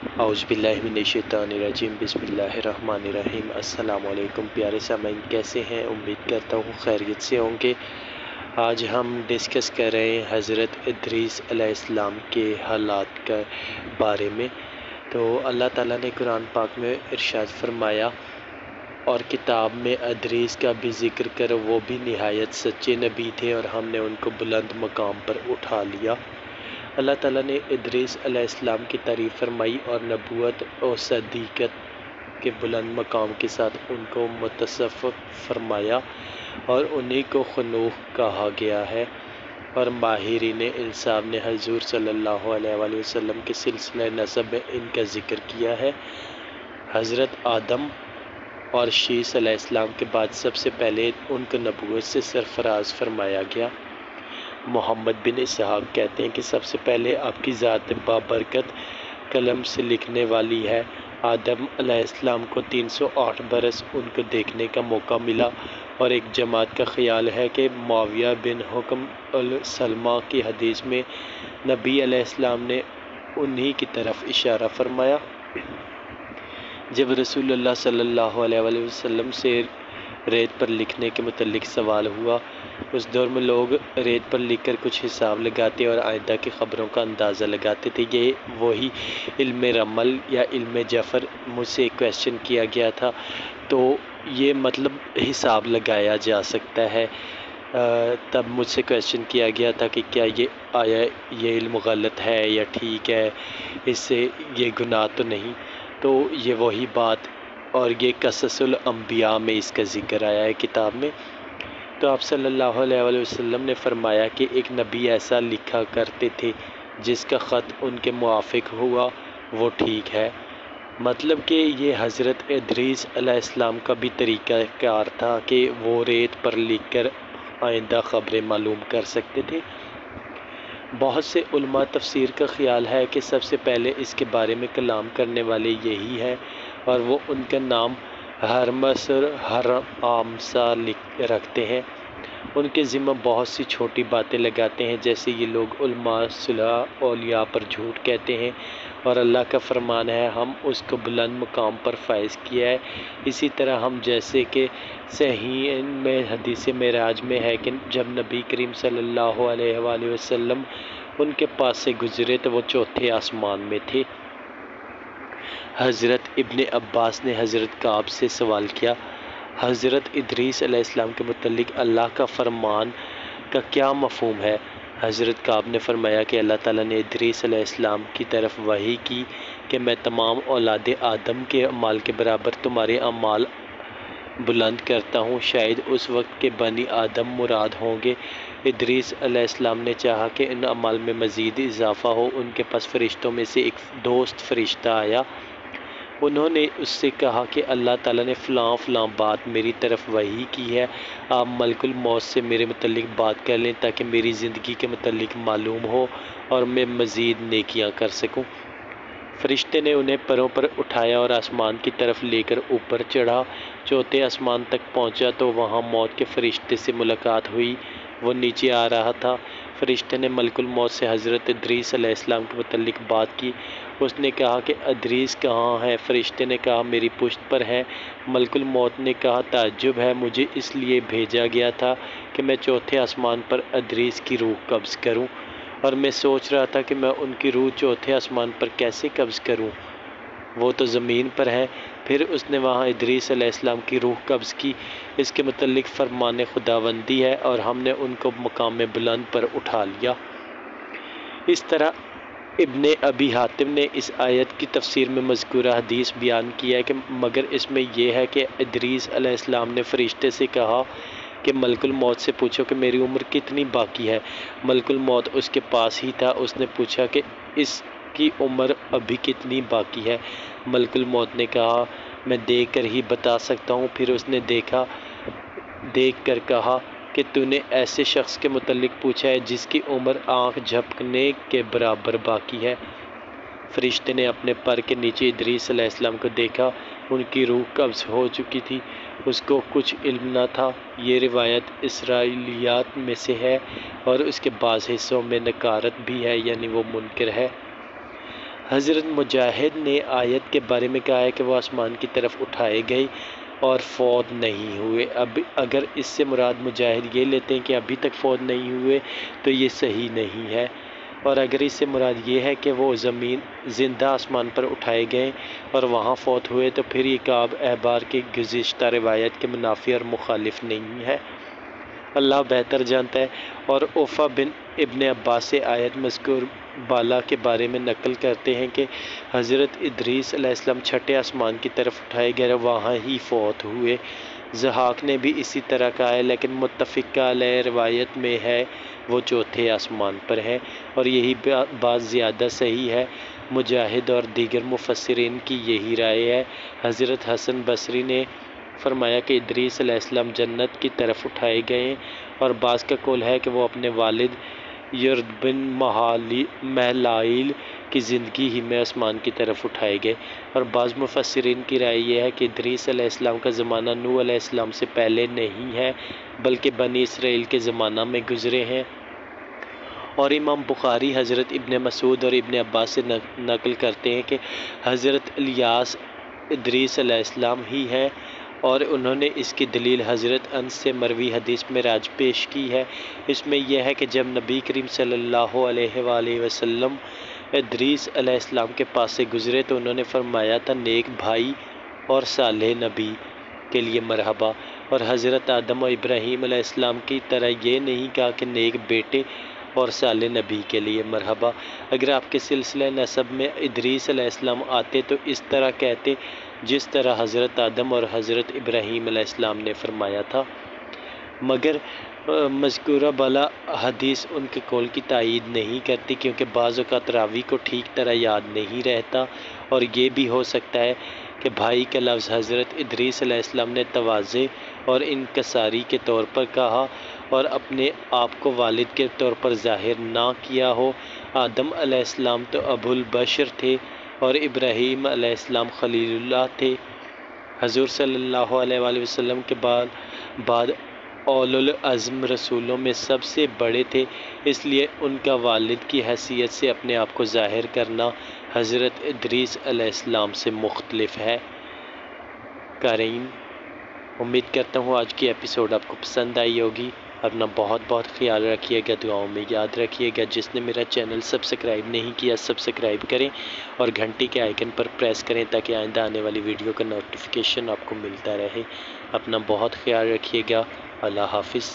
اعوذ باللہ من الشیطان الرجیم بسم اللہ الرحمن الرحیم۔ السلام علیکم پیارے سامعین، کیسے ہیں؟ امید کرتا ہوں خیریت سے ہوں گے۔ آج ہم ڈسکس کر رہے ہیں حضرت ادریس علیہ السلام کے حالات کے بارے میں۔ تو اللہ تعالیٰ نے قرآن پاک میں ارشاد فرمایا، اور کتاب میں ادریس کا بھی ذکر کرو، وہ بھی نہایت سچے نبی تھے اور ہم نے ان کو بلند مقام پر اٹھا لیا۔ اللہ تعالیٰ نے ادریس علیہ السلام کی تعریف فرمائی اور نبوت اور صدیقت کے بلند مقام کے ساتھ ان کو متصف فرمایا، اور انہی کو خنوخ کہا گیا ہے۔ اور ماہرین انصاف نے حضور صلی اللہ علیہ وآلہ وسلم کے سلسلہ نسب میں ان کا ذکر کیا ہے۔ حضرت آدم اور شیس علیہ السلام کے بعد سب سے پہلے ان کو نبوت سے سرفراز فرمایا گیا۔ محمد بن اسحاق کہتے ہیں کہ سب سے پہلے آپ کی ذات بابرکت قلم سے لکھنے والی ہے۔ آدم علیہ السلام کو 308 برس ان کو دیکھنے کا موقع ملا، اور ایک جماعت کا خیال ہے کہ معاویہ بن حکم السلمہ کی حدیث میں نبی علیہ السلام نے انہی کی طرف اشارہ فرمایا۔ جب رسول اللہ صلی اللہ علیہ وآلہ وسلم سے ریت پر لکھنے کے متعلق سوال ہوا، اس دور میں لوگ ریت پر لکھ کر کچھ حساب لگاتے اور آئندہ کی خبروں کا اندازہ لگاتے تھے۔ یہ وہی علم رمل یا علم جفر۔ مجھ سے ایک کویسچن کیا گیا تھا، تو یہ مطلب حساب لگایا جا سکتا ہے۔ تب مجھ سے کویسچن کیا گیا تھا کہ کیا آیا یہ علم غلط ہے یا ٹھیک ہے، اس سے یہ گناہ تو نہیں؟ تو یہ وہی بات، اور یہ قصص الانبیاء میں اس کا ذکر آیا ہے کتاب میں۔ تو آپ صلی اللہ علیہ وآلہ وسلم نے فرمایا کہ ایک نبی ایسا لکھا کرتے تھے جس کا خط ان کے موافق ہوا، وہ ٹھیک ہے۔ مطلب کہ یہ حضرت ادریس علیہ السلام کا بھی طریقہ کار تھا کہ وہ ریت پر لکھ کر آئندہ خبریں معلوم کر سکتے تھے۔ بہت سے علماء تفسیر کا خیال ہے کہ سب سے پہلے اس کے بارے میں کلام کرنے والے یہی ہیں، اور وہ ان کا نام ہرمس ہرآمسا رکھتے ہیں۔ ان کے ذمہ بہت سی چھوٹی باتیں لگاتے ہیں، جیسے یہ لوگ علماء صالح اولیاء پر جھوٹ کہتے ہیں، اور اللہ کا فرمان ہے ہم اس کو بلند مقام پر فائز کیا ہے۔ اسی طرح ہم جیسے کہ صحیح میں حدیث معراج میں ہے کہ جب نبی کریم صلی اللہ علیہ وآلہ وسلم ان کے پاس سے گزرے تو وہ چوتھے آسمان میں تھے۔ حضرت ابن عباس نے حضرت کعب سے سوال کیا، حضرت ادریس علیہ السلام کے متعلق اللہ کا فرمان کا کیا مفہوم ہے؟ حضرت کعب نے فرمایا کہ اللہ تعالیٰ نے ادریس علیہ السلام کی طرف وحی کی کہ میں تمام اولاد آدم کے اعمال کے برابر تمہارے اعمال بلند کرتا ہوں، شاید اس وقت کے بنی آدم مراد ہوں گے۔ ادریس علیہ السلام نے چاہا کہ ان اعمال میں مزید اضافہ ہو۔ ان کے پاس فرشتوں میں سے ایک دوست فرشتہ آیا۔ انہوں نے اس سے کہا کہ اللہ تعالیٰ نے فلاں فلاں بات میری طرف وحی کی ہے، آپ ملک الموت سے میرے متعلق بات کر لیں تاکہ میری زندگی کے متعلق معلوم ہو اور میں مزید نیکیاں کر سکوں۔ فرشتے نے انہیں پروں پر اٹھایا اور آسمان کی طرف لے کر اوپر چڑھا۔ چوتھے آسمان تک پہنچا تو وہاں موت کے فرشتے سے ملاقات ہوئی، وہ نیچے آ رہا تھا۔ فرشتے نے ملک الموت سے حضرت ادریس علیہ السلام کے متعلق بات کی۔ اس نے کہا کہ ادریس کہاں ہے؟ فرشتے نے کہا میری پشت پر ہے۔ ملک الموت نے کہا تعجب ہے، مجھے اس لیے بھیجا گیا تھا کہ میں چوتھے آسمان پر ادریس کی روح قبض کروں، اور میں سوچ رہا تھا کہ میں ان کی روح چوتھے آسمان پر کیسے قبض کروں، وہ تو زمین پر ہے۔ پھر اس نے وہاں ادریس علیہ السلام کی روح قبض کی۔ اس کے متعلق فرمان خداوندی ہے، اور ہم نے ان کو مقام بلند پر اٹھا لیا۔ اس طرح ابن ابی حاتم نے اس آیت کی تفسیر میں مذکورہ حدیث بیان کیا ہے کہ مگر اس میں یہ ہے کہ ادریس علیہ السلام نے فرشتے سے کہا کہ ملک الموت سے پوچھو کہ میری عمر کتنی باقی ہے۔ ملک الموت اس کے پاس ہی تھا۔ اس نے پوچھا کہ اس کی عمر ابھی کتنی باقی ہے؟ ملک الموت نے کہا میں دیکھ کر ہی بتا سکتا ہوں۔ پھر اس نے دیکھ کر کہا کہ تو نے ایسے شخص کے متعلق پوچھا ہے جس کی عمر آنکھ جھپکنے کے برابر باقی ہے۔ فرشتے نے اپنے پر کے نیچے ادریس علیہ السلام کو دیکھا، ان کی روح قبض ہو چکی تھی، اس کو کچھ علم نہ تھا۔ یہ روایت اسرائیلیات میں سے ہے، اور اس کے بعض حصوں میں نکارت بھی ہے، یعنی وہ منکر ہے۔ حضرت مجاہد نے آیت کے بارے میں کہا ہے کہ وہ آسمان کی طرف اٹھائے گئے اور فوت نہیں ہوئے۔ اب اگر اس سے مراد مجاہد یہ لیتے ہیں کہ ابھی تک فوت نہیں ہوئے تو یہ صحیح نہیں ہے، اور اگر اس سے مراد یہ ہے کہ وہ زندہ آسمان پر اٹھائے گئے اور وہاں فوت ہوئے تو پھر یہ کعب احبار کی گزشتہ روایت کے منافی اور مخالف نہیں ہے۔ اللہ بہتر جانتا ہے۔ اور عفا بن ابن عباس سے آیت مذکور بالا کے بارے میں نقل کرتے ہیں کہ حضرت ادریس علیہ السلام چھٹے آسمان کی طرف اٹھائے گئے، وہاں ہی فوت ہوئے۔ ضحاک نے بھی اسی طرح کہا ہے، لیکن متفقہ علیہ روایت میں ہے وہ چوتھے آسمان پر ہے، اور یہی بات زیادہ صحیح ہے۔ مجاہد اور دیگر مفسرین کی یہی رائے ہے۔ حضرت حسن بصری نے فرمایا کہ ادریس علیہ السلام جنت کی طرف اٹھائے گئے، اور بعض کا قول ہے کہ وہ اپنے والد یرد بن مہلائیل کی زندگی ہی میں آسمان کی طرف اٹھائے گئے، اور بعض مفسرین کی رائے یہ ہے کہ ادریس علیہ السلام کا زمانہ نوح علیہ السلام سے پہلے نہیں ہے بلکہ بنی اسرائیل کے زمانہ میں گزرے ہیں۔ اور امام بخاری حضرت ابن مسعود اور ابن عباس سے نقل کرتے ہیں کہ حضرت الیاس ادریس علیہ السلام ہی ہے، اور انہوں نے اس کی دلیل حضرت انس سے مروی حدیث معراج پیش کی ہے۔ اس میں یہ ہے کہ جب نبی کریم صلی اللہ علیہ وآلہ وسلم ادریس علیہ السلام کے پاس سے گزرے تو انہوں نے فرمایا تھا، نیک بھائی اور صالح نبی کے لیے مرحبا، اور حضرت آدم و ابراہیم علیہ السلام کی طرح یہ نہیں کہا کہ نیک بیٹے اور صالح نبی کے لیے مرحبا۔ اگر آپ کے سلسلہ نسب میں ادریس علیہ السلام آتے تو اس طرح کہتے جس طرح حضرت آدم اور حضرت ابراہیم علیہ السلام نے فرمایا تھا، مگر مذکورہ بالا حدیث ان کے قول کی تائید نہیں کرتی، کیونکہ بعض اوقات راوی کو ٹھیک طرح یاد نہیں رہتا، اور یہ بھی ہو سکتا ہے کہ بھائی کا لفظ حضرت ادریس علیہ السلام نے تواضع اور انکساری کے طور پر کہا اور اپنے آپ کو والد کے طور پر ظاہر نہ کیا ہو۔ آدم علیہ السلام تو ابو البشر تھے اور ابراہیم علیہ السلام خلیل اللہ تھے۔ حضور صلی اللہ علیہ وآلہ وسلم کے بعد اولو العزم رسولوں میں سب سے بڑے تھے، اس لیے ان کا والد کی حیثیت سے اپنے آپ کو ظاہر کرنا حضرت ادریس علیہ السلام سے مختلف ہے۔ قارئین، امید کرتا ہوں آج کی ایپیسوڈ آپ کو پسند آئی ہوگی۔ اپنا بہت بہت خیال رکھیے گا، دعاؤں میں یاد رکھیے گا۔ جس نے میرا چینل سبسکرائب نہیں کیا سبسکرائب کریں اور گھنٹی کے آئیکن پر پریس کریں تاکہ آئندہ آنے والی ویڈیو کا نوٹیفیکیشن آپ کو ملتا رہے۔ اپنا بہت خیال رکھیے گا۔ اللہ حافظ۔